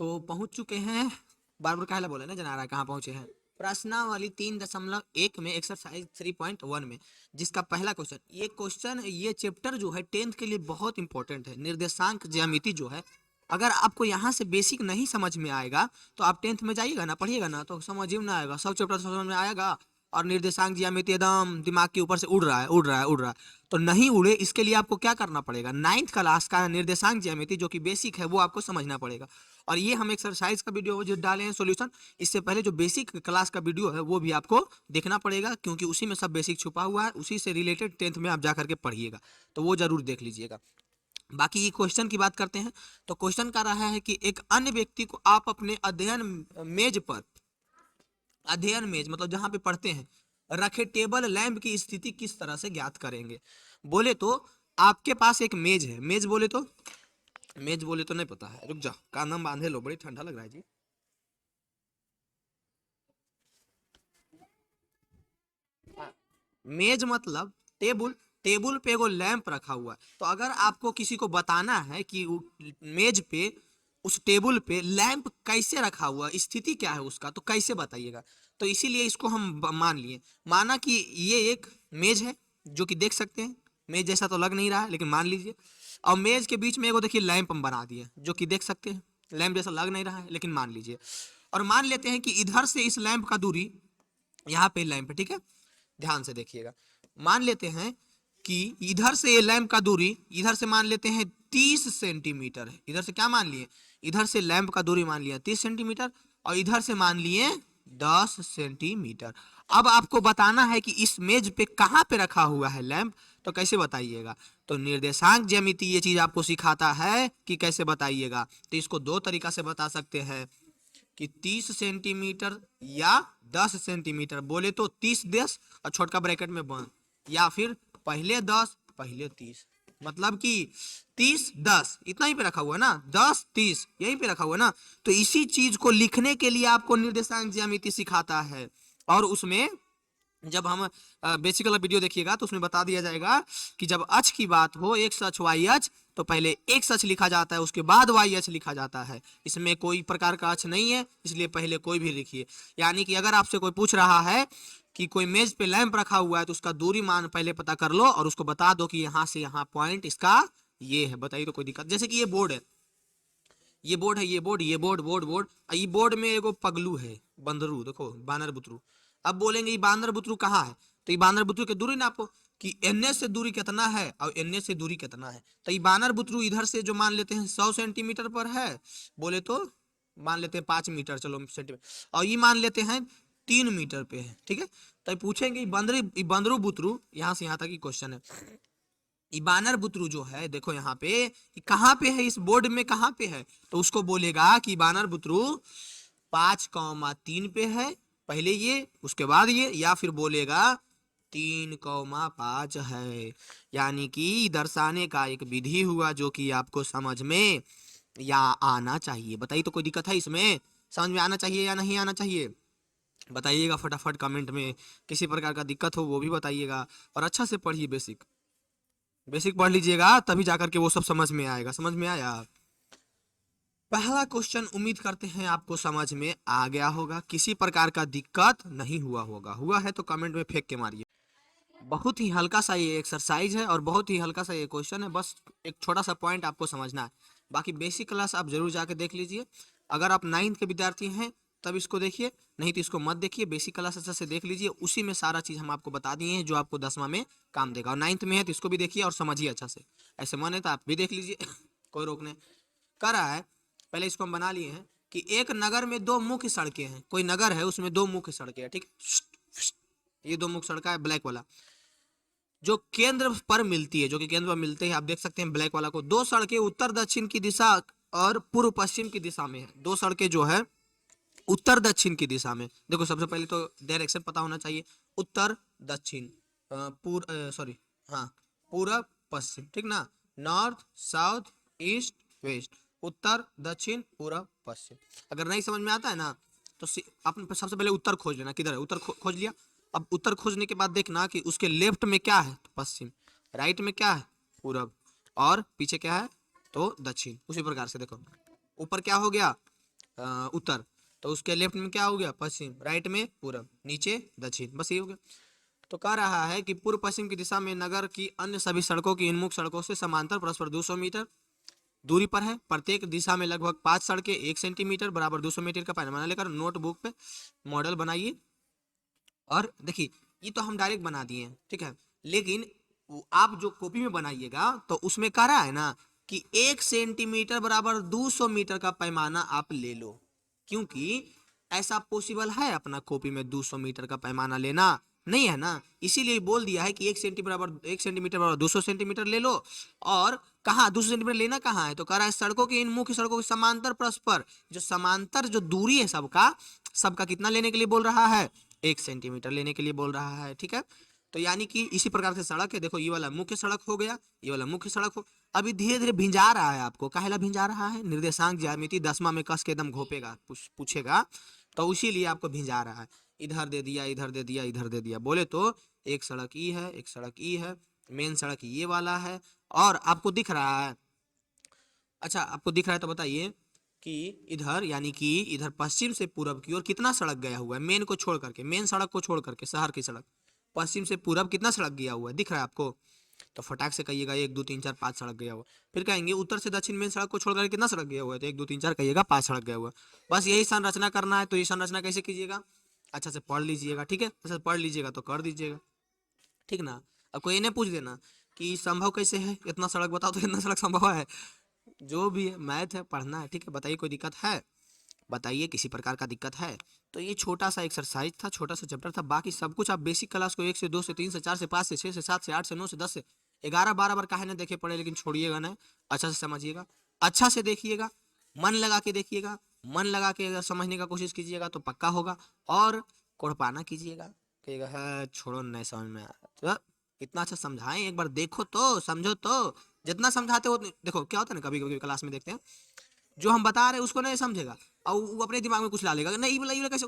तो पहुंच चुके हैं, बार बार कहला बोले ना जना रहा कहाँ पहुंचे हैं, प्रश्नावली 3.1 में एक्सरसाइज 3.1 में, जिसका पहला क्वेश्चन। ये चैप्टर जो है 10th के लिए बहुत इंपॉर्टेंट है। निर्देशांक ज्यामिति जो है, अगर आपको यहाँ से बेसिक नहीं समझ में आएगा तो आप 10th में जाइएगा ना, पढ़िएगा ना, तो समझ में ना आएगा। सब चैप्टर समझ में आएगा और निर्देशांक ज्यामिति एकदम दिमाग के ऊपर से उड़ रहा है उड़ रहा है उड़ रहा है। तो नहीं उड़े, इसके लिए आपको क्या करना पड़ेगा, 9th क्लास का निर्देशांक ज्यामिति जो कि बेसिक है वो आपको समझना पड़ेगा। और ये हम एक्सरसाइज का वीडियो जो डाले हैं सॉल्यूशन, इससे पहले जो बेसिक क्लास का वीडियो है वो भी आपको देखना पड़ेगा, क्योंकि उसी में सब बेसिक छुपा हुआ है, उसी से रिलेटेड 10th में आप जा करके पढ़िएगा, तो वो जरूर देख लीजिएगा। बाकी ये क्वेश्चन की बात करते हैं। तो क्वेश्चन कर रहा है कि एक अन्य व्यक्ति को आप अपने अध्ययन मेज मतलब जहां पे पढ़ते हैं रखे टेबल लैंप की स्थिति किस तरह से ज्ञात करेंगे। बोले तो आपके पास एक मेज है, मेज बोले तो नहीं पता है, रुक जा, कानम बांधे लो, बड़ी ठंडा लग रहा है जी। मेज मतलब टेबल, टेबल पे एगो लैंप रखा हुआ है। तो अगर आपको किसी को बताना है कि मेज पे, उस टेबल पे लैंप कैसे रखा हुआ, स्थिति क्या है उसका, तो कैसे बताइएगा। तो इसीलिए इसको हम मान लिए, माना कि ये एक मेज है जो कि देख सकते हैं, मेज जैसा तो लग नहीं रहा है लेकिन मान लीजिए। और मेज के बीच में एगो देखिए लैंप हम बना दिए जो कि देख सकते हैं, लैंप जैसा लग नहीं रहा है लेकिन मान लीजिए। और मान लेते हैं कि इधर से इस लैंप का दूरी, यहाँ पे लैंप है, ठीक है, ध्यान से देखिएगा। मान लेते हैं कि इधर से ये लैंप का दूरी, इधर से मान लेते हैं 30 सेंटीमीटर है। इधर से क्या मान लिए, इधर से लैंप का दूरी मान लिया 30 सेंटीमीटर और इधर से मान लिए 10 सेंटीमीटर। अब आपको बताना है कि इस मेज पे कहाँ पे रखा हुआ है लैंप, तो कैसे बताइएगा। तो निर्देशांक ज्यामिति ये चीज आपको सिखाता है कि कैसे बताइएगा। तो इसको दो तरीका से बता सकते हैं कि 30 सेंटीमीटर या 10 सेंटीमीटर। बोले तो 30 10 और छोटका ब्रैकेट में बंद, या फिर पहले 10 पहले 30, मतलब कि 30 10 इतना ही पे रखा हुआ है ना, 10 30 यहीं पे रखा हुआ है ना। तो इसी चीज को लिखने के लिए आपको निर्देशांक ज्यामिति सिखाता है। और उसमें जब हम बेसिक वाला वीडियो देखिएगा तो उसमें बता दिया जाएगा कि जब अक्ष की बात हो, एक्स अक्ष वाई अक्ष, तो पहले एक्स अक्ष लिखा जाता है, उसके बाद वाई अक्ष लिखा जाता है। इसमें कोई प्रकार का अक्ष नहीं है, इसलिए पहले कोई भी लिखिए। यानी कि अगर आपसे कोई पूछ रहा है कि कोई मेज पे लैंप रखा हुआ है तो उसका दूरी मान पहले पता कर लो और उसको बता दो कि यहाँ से यहाँ पॉइंट इसका ये है, बताइए तो कोई दिक्कत। जैसे कि ये बोर्ड है, ये बोर्ड है, ये बोर्ड, ये बोर्ड, बोर्ड, ये बोर्ड में एगो पगलू है, बंदरू, देखो बानर बुतरू। अब बोलेंगे ये बानर बुतरू कहाँ है, तो ये बानर बुतरू की दूरी नापो कि एनए से दूरी कितना है और एनए से दूरी कितना है। तो ये बानर बुतरू इधर से जो मान लेते हैं 100 सेंटीमीटर पर है, बोले तो मान लेते हैं 5 मीटर, चलो सेंटीमीटर, और ये मान लेते हैं 3 मीटर पे है, ठीक है। तो पूछेंगे बंदरू बुतरू, यहाँ से यहाँ तक ही क्वेश्चन है। बानर बुतरू जो है, देखो यहाँ पे कहाँ पे है, इस बोर्ड में कहाँ पे है, तो उसको बोलेगा कि बानर बुतरू 5,3 पे है, पहले ये उसके बाद ये, या फिर बोलेगा 3,5 है। यानी कि दर्शाने का एक विधि हुआ जो कि आपको समझ में या आना चाहिए। बताइए तो कोई दिक्कत है इसमें, समझ में आना चाहिए या नहीं आना चाहिए, बताइएगा फटाफट कमेंट में। किसी प्रकार का दिक्कत हो वो भी बताइएगा। और अच्छा से पढ़िए, बेसिक बेसिक पढ़ लीजिएगा, तभी जाकर के वो सब समझ में आएगा। समझ में आया। पहला क्वेश्चन उम्मीद करते हैं आपको समझ में आ गया होगा, किसी प्रकार का दिक्कत नहीं हुआ होगा। हुआ है तो कमेंट में फेंक के मारिए। बहुत ही हल्का सा ये एक्सरसाइज है और बहुत ही हल्का सा ये क्वेश्चन है, बस एक छोटा सा पॉइंट आपको समझना है। बाकी बेसिक क्लास आप जरूर जाके देख लीजिए। अगर आप 9th के विद्यार्थी हैं तब इसको देखिए, नहीं तो इसको मत देखिए। बेसिक क्लास अच्छे से देख लीजिए, उसी में सारा चीज हम आपको बता दिए हैं जो आपको 10वां में काम देगा। और 9th में है तो इसको भी देखिए और समझिए अच्छा से। ऐसे मन है तो आप भी देख लीजिए कोई रोकने कर रहा है। पहले इसको हम बना लिए हैं कि एक नगर में 2 मुख्य सड़कें हैं। कोई नगर है उसमें 2 मुख्य सड़कें हैं, ठीक, ये 2 मुख्य सड़कें है, ब्लैक वाला जो केंद्र पर मिलती है, जो कि केंद्र पर मिलते हैं, आप देख सकते हैं ब्लैक वाला को। 2 सड़कें उत्तर दक्षिण की दिशा और पूर्व पश्चिम की दिशा में है। 2 सड़कें जो है उत्तर दक्षिण की दिशा में। देखो सबसे पहले तो डायरेक्शन पता होना चाहिए, उत्तर दक्षिण, सॉरी हाँ, पूर्व पश्चिम, ठीक ना, नॉर्थ साउथ ईस्ट वेस्ट, उत्तर दक्षिण पूर्व पश्चिम। अगर नहीं समझ में आता है ना तो अपन सबसे पहले उत्तर खोज लेना, किधर है उत्तर, खोज लिया। अब उत्तर खोजने के बाद देखना कि उसके लेफ्ट में क्या है, तो पश्चिम, राइट में क्या है, पूरब, और पीछे क्या है तो दक्षिण। उसी प्रकार से देखो ऊपर क्या हो गया, उत्तर, तो उसके लेफ्ट में क्या हो गया पश्चिम, राइट में पूरब, नीचे दक्षिण, बस ये हो गया। तो कह रहा है कि पूर्व पश्चिम की दिशा में नगर की अन्य सभी सड़कों की उन्मुख सड़कों से समांतर परस्पर 200 मीटर दूरी पर है। प्रत्येक दिशा में लगभग 5 सड़कें 1 सेंटीमीटर बराबर 200 मीटर का पैमाना लेकर नोटबुक पे मॉडल बनाइए। और देखिए ये तो हम डायरेक्ट बना दिए हैं, ठीक है, लेकिन आप जो कॉपी में बनाइएगा तो उसमें कह रहा है ना कि 1 सेंटीमीटर बराबर 200 मीटर का पैमाना आप ले लो, क्योंकि ऐसा पॉसिबल है अपना कॉपी में 200 मीटर का पैमाना लेना नहीं है ना, इसीलिए बोल दिया है कि 1 सेंटीमीटर बराबर 200 सेंटीमीटर ले लो। और कहाँ 200 सेंटीमीटर लेना कहाँ है, तो कह रहा है सड़कों के इन मुख्य सड़कों के समांतर परस्पर जो समांतर जो दूरी है सबका सबका कितना लेने के लिए बोल रहा है, 1 सेंटीमीटर लेने के लिए बोल रहा है, ठीक है। तो यानी कि इसी प्रकार से सड़क है, देखो ये वाला मुख्य सड़क हो गया, ये वाला मुख्य सड़क हो। अभी धीरे धीरे भिंजा रहा है आपको, काहेला भिंजा रहा है, निर्देशांक ज्यामिति 10वां में कस के एकदम घोपेगा पूछेगा, तो इसीलिए आपको भिंजा रहा है। इधर दे दिया, इधर दे दिया, इधर दे दिया, बोले तो एक सड़क ई है, एक सड़क ई है, मेन सड़क ये वाला है, और आपको दिख रहा है, अच्छा आपको दिख रहा है तो बताइए कि इधर यानी कि इधर पश्चिम से पूरब की ओर कितना सड़क गया हुआ है, मेन को छोड़ करके, मेन सड़क को छोड़ करके, शहर की सड़क, पश्चिम से पूरब कितना सड़क गया हुआ है, दिख रहा है आपको, तो फटाक से कहिएगा 1 2 3 4 5 सड़क गया हुआ। फिर कहेंगे उत्तर से दक्षिण मेन सड़क को छोड़कर कितना सड़क गया हुआ है, तो 1 2 3 4 कहिएगा 5 सड़क गया हुआ है। बस यही संरचना करना है, तो ये संरचना कैसे कीजिएगा, अच्छा से पढ़ लीजिएगा, ठीक है, अच्छा से पढ़ लीजिएगा तो कर दीजिएगा, ठीक ना। अब कोई इन्हें पूछ देना कि संभव कैसे है, इतना सड़क बताओ तो कितना सड़क संभव है, जो भी है मैथ है, पढ़ना है, ठीक है, बताइए कोई दिक्कत है, बताइए किसी प्रकार का दिक्कत है। तो ये छोटा सा एक्सरसाइज था, छोटा सा चैप्टर था, बाकी सब कुछ आप बेसिक क्लास को 1 से 2 से 3 से 4 से 5 से 6 से 7 से 8 से 9 से 10 से 11 12 बार काहे ना देखे पड़े, लेकिन छोड़िएगा ना, अच्छा से समझिएगा, अच्छा से देखिएगा, मन लगा के देखिएगा, मन लगा के अगर समझने का कोशिश कीजिएगा तो पक्का होगा, और कोड़पाना कीजिएगा, कहिएगा है छोड़ो नहीं समझ में आ रहा, तो इतना अच्छा समझाएं, एक बार देखो तो समझो तो, जितना समझाते हो देखो क्या होता है ना, कभी कभी क्लास में देखते हैं जो हम बता रहे हैं उसको नहीं समझेगा और वो अपने दिमाग में कुछ ला लेगा, नहीं बोला ये कैसे,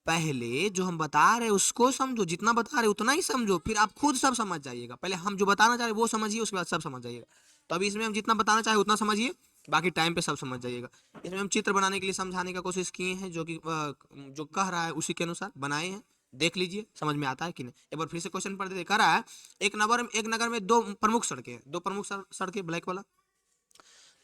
पहले जो हम बता रहे हैं उसको समझो, जितना बता रहे हैं उतना ही समझो, फिर आप खुद सब समझ जाइएगा, पहले हम जो बताना चाह रहे हैं वो समझिए, उसके बाद सब समझ जाइएगा। तो अभी इसमें हम जितना बताना चाहे उतना समझिए, बाकी टाइम पे सब समझ जाइएगा। इसमें हम चित्र बनाने के लिए समझाने का कोशिश किए हैं, जो कि जो कह रहा है उसी के अनुसार बनाए हैं, देख लीजिए समझ में आता है कि नहीं। एक बार फिर से क्वेश्चन पढ़ दे, कह रहा है एक नगर में 2 प्रमुख सड़कें, 2 प्रमुख सड़कें, ब्लैक वाला,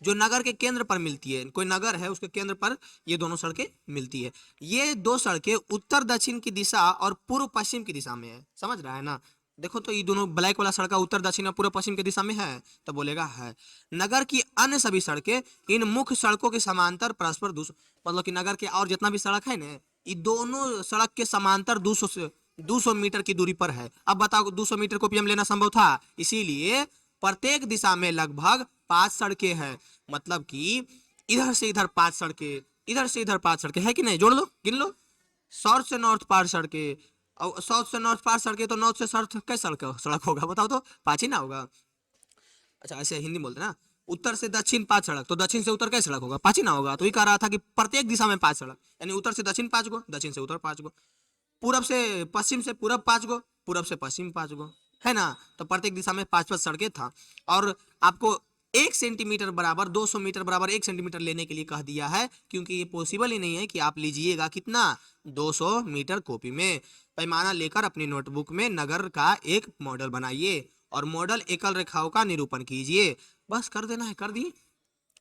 जो नगर के केंद्र पर मिलती है, कोई नगर है उसके केंद्र पर ये दोनों सड़कें मिलती है, ये 2 सड़कें उत्तर दक्षिण की दिशा और पूर्व पश्चिम की दिशा में है, समझ रहा है ना। देखो तो ये दोनों ब्लैक वाला सड़क उत्तर दक्षिण और पूर्व पश्चिम की दिशा में है, तो बोलेगा है। नगर की अन्य सभी सड़कें इन मुख्य सड़कों के समांतर परस्पर 200, मतलब कि नगर के और जितना भी सड़क है ना, ये दोनों सड़क के समांतर 200 मीटर की दूरी पर है। अब बताओ 200 मीटर को पीएम लेना संभव था, इसीलिए प्रत्येक दिशा में लगभग 5 सड़कें हैं, मतलब कि इधर से इधर 5 सड़कें, इधर से इधर 5 सड़कें है कि नहीं, जोड़ लो गिन लो, साउथ से नॉर्थ 5 सड़कें, और साउथ से नॉर्थ 5 सड़कें, तो नॉर्थ से साउथ कैसे सड़क होगा बताओ तो, 5 ही ना होगा। अच्छा ऐसे हिंदी बोलते ना, उत्तर से दक्षिण 5 सड़क, तो दक्षिण से उत्तर कैसे सड़क होगा, 5 ही ना होगा। तो ये कह रहा था कि प्रत्येक दिशा में 5 सड़क, यानी उत्तर से दक्षिण 5 गो, दक्षिण से उत्तर 5 गो, पूरब से पश्चिम से पूरब 5 गो, पूरब से पश्चिम 5 गो, है ना। तो प्रत्येक दिशा में 5 5 सड़कें था, और आपको 1 सेंटीमीटर बराबर 200 मीटर बराबर 1 सेंटीमीटर लेने के लिए कह दिया है, क्योंकि ये पॉसिबल ही नहीं है कि आप लीजिएगा कितना 200 मीटर कॉपी में पैमाना लेकर अपनी नोटबुक में नगर का एक मॉडल बनाइए और मॉडल एकल रेखाओं का निरूपण कीजिए, बस कर देना है, कर दिए,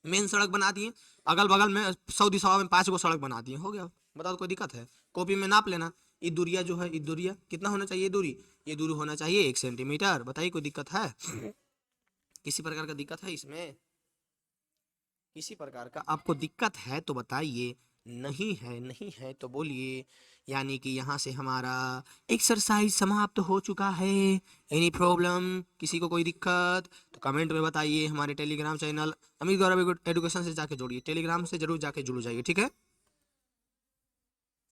मेन सड़क बना दिए, अगल बगल में 100 दिशाओं में 5 गो सड़क बना दिए, हो गया। बताओ कोई दिक्कत है, कॉपी में नाप लेना, ये दूरिया जो है, ये दूरिया कितना होना चाहिए, दूरी, ये दूरी होना चाहिए 1 सेंटीमीटर, बताइए कोई दिक्कत है, किसी प्रकार का दिक्कत है इसमें, किसी प्रकार का आपको दिक्कत है तो बताइए, नहीं है, नहीं है तो बोलिए। यानी कि यहाँ से हमारा एक्सरसाइज समाप्त हो चुका है। एनी प्रॉब्लम, किसी को कोई दिक्कत तो कमेंट में बताइए। हमारे टेलीग्राम चैनल अमित गौरव एजुकेशन से जाके जोड़िए, टेलीग्राम से जरूर जाके जुड़ जाइए, ठीक है।